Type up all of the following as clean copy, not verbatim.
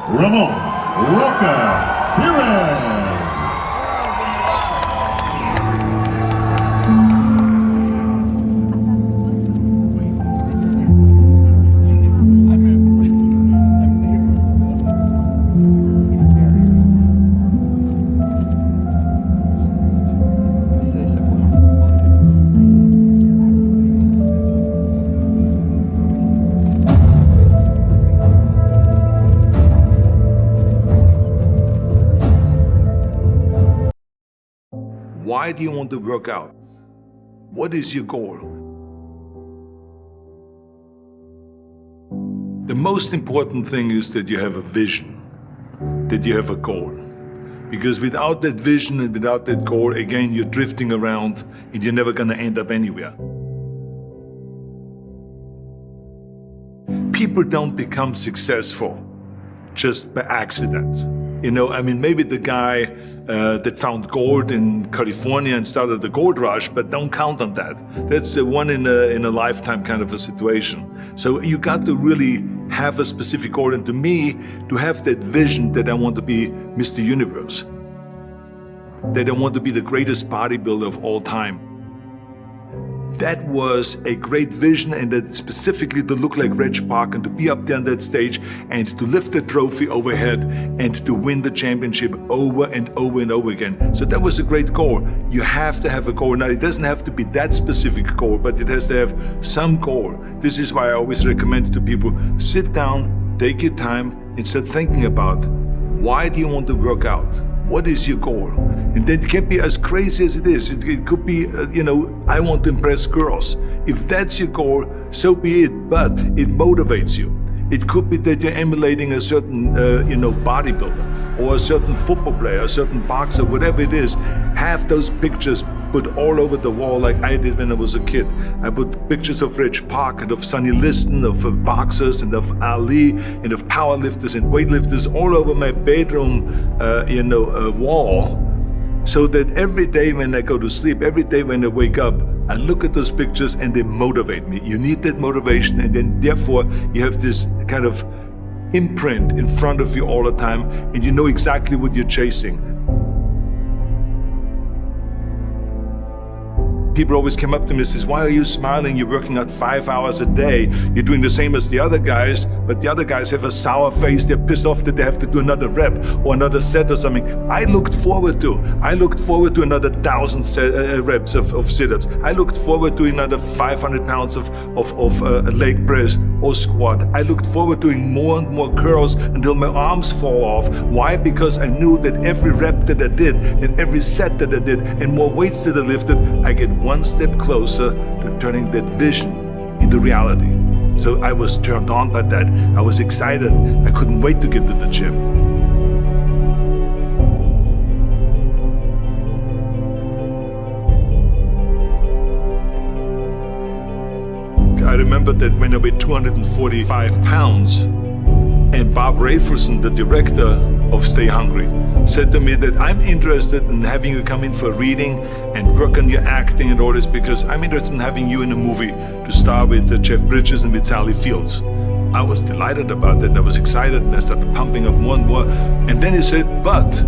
Ramon Rocha Queiroz. Why do you want to work out? What is your goal? The most important thing is that you have a vision, that you have a goal. Because without that vision and without that goal, again, you're drifting around and you're never gonna end up anywhere. People don't become successful just by accident. You know, I mean, maybe the guy that found gold in California and started the gold rush, but don't count on that. That's the one in a lifetime kind of a situation. So you got to really have a specific goal. And to me, to have that vision that I want to be Mr. Universe, that I want to be the greatest bodybuilder of all time. That was a great vision, and that specifically to look like Reg Park and to be up there on that stage and to lift the trophy overhead and to win the championship over and over and over again. So that was a great goal. You have to have a goal. Now, it doesn't have to be that specific goal, but it has to have some goal. This is why I always recommend to people, sit down, take your time, and start thinking about, why do you want to work out? What is your goal? And that can be as crazy as it is. It could be, you know, I want to impress girls. If that's your goal, so be it, but it motivates you. It could be that you're emulating a certain, you know, bodybuilder or a certain football player, a certain boxer, whatever it is. Have those pictures put all over the wall like I did when I was a kid. I put pictures of Reg Park and of Sonny Liston, of boxers and of Ali and of powerlifters and weightlifters all over my bedroom, you know, wall. So that every day when I go to sleep, every day when I wake up, I look at those pictures and they motivate me. You need that motivation, and then therefore you have this kind of imprint in front of you all the time, and you know exactly what you're chasing. People always come up to me and says, why are you smiling? You're working out 5 hours a day. You're doing the same as the other guys, but the other guys have a sour face. They're pissed off that they have to do another rep or another set or something. I looked forward to another 1,000 reps of sit-ups. I looked forward to another 500 pounds of leg press or squat. I looked forward to doing more and more curls until my arms fall off. Why? Because I knew that every rep that I did and every set that I did and more weights that I lifted, I get one step closer to turning that vision into reality. So I was turned on by that. I was excited. I couldn't wait to get to the gym. I remember that when I weighed 245 pounds, and Bob Rafelson, the director of Stay Hungry, said to me that I'm interested in having you come in for a reading and work on your acting and all this, because I'm interested in having you in a movie to star with Jeff Bridges and with Sally Fields. I was delighted about that, and I was excited, and I started pumping up more and more. And then he said, but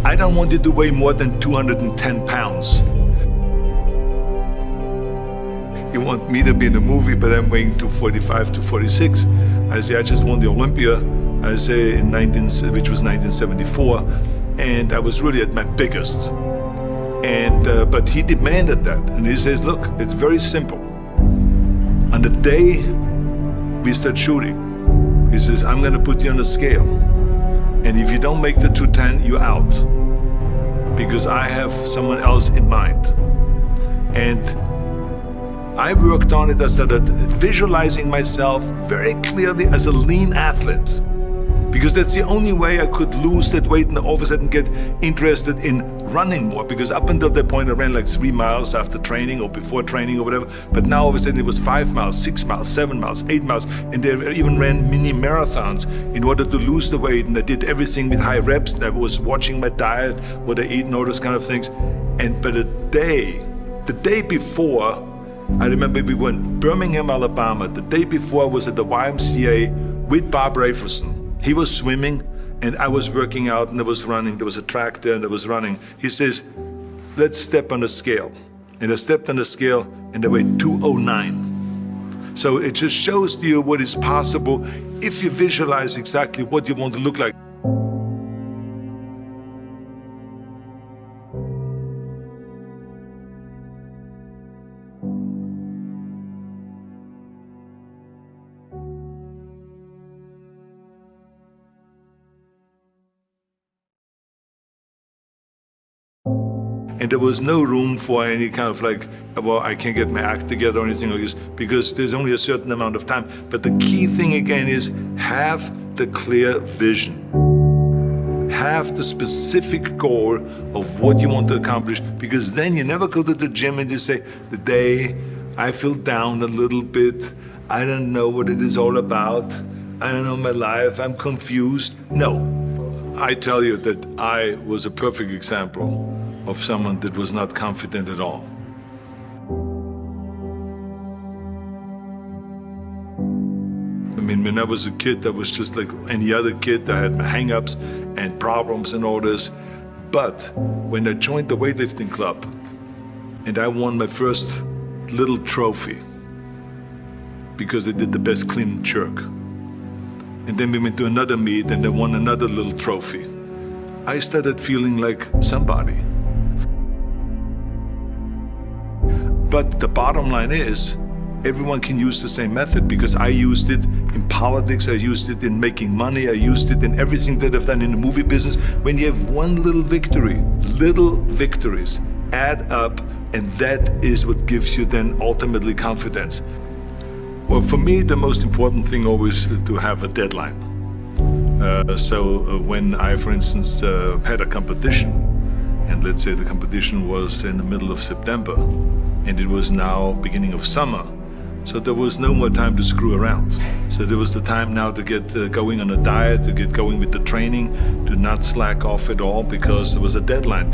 I don't want you to weigh more than 210 pounds. You want me to be in the movie, but I'm weighing 245, 246. I say, I just won the Olympia, I say, which was 1974, and I was really at my biggest. And but he demanded that, and he says, look, it's very simple. On the day we start shooting, he says, I'm gonna put you on a scale, and if you don't make the 210, you're out, because I have someone else in mind. And I worked on it. I started visualizing myself very clearly as a lean athlete, because that's the only way I could lose that weight and all of a sudden get interested in running more. Because up until that point I ran like 3 miles after training or before training or whatever, but now all of a sudden it was 5 miles, 6 miles, 7 miles, 8 miles, and they even ran mini marathons in order to lose the weight, and I did everything with high reps, and I was watching my diet, what I eat and all those kind of things. And but the day before, I remember we were in Birmingham, Alabama. The day before I was at the YMCA with Bob Rafelson. He was swimming and I was working out and I was running. There was a track there and I was running. He says, let's step on the scale. And I stepped on the scale and I weighed 209. So it just shows you what is possible if you visualize exactly what you want to look like. And there was no room for any kind of like, well, I can't get my act together or anything like this, because there's only a certain amount of time. But the key thing again is have the clear vision. Have the specific goal of what you want to accomplish, because then you never go to the gym and you say, the day I feel down a little bit, I don't know what it is all about, I don't know my life, I'm confused. No, I tell you that I was a perfect example of someone that was not confident at all. I mean, when I was a kid, I was just like any other kid. I had my hang-ups and problems and all this. But when I joined the weightlifting club and I won my first little trophy because I did the best clean and jerk, and then we went to another meet and I won another little trophy, I started feeling like somebody. But the bottom line is, everyone can use the same method, because I used it in politics, I used it in making money, I used it in everything that I've done in the movie business. When you have one little victory, little victories add up, and that is what gives you then ultimately confidence. Well, for me, the most important thing always to have a deadline. So when I, for instance, had a competition, and let's say the competition was in the middle of September, and it was now beginning of summer, so there was no more time to screw around. So there was the time now to get going on a diet, to get going with the training, to not slack off at all, because there was a deadline.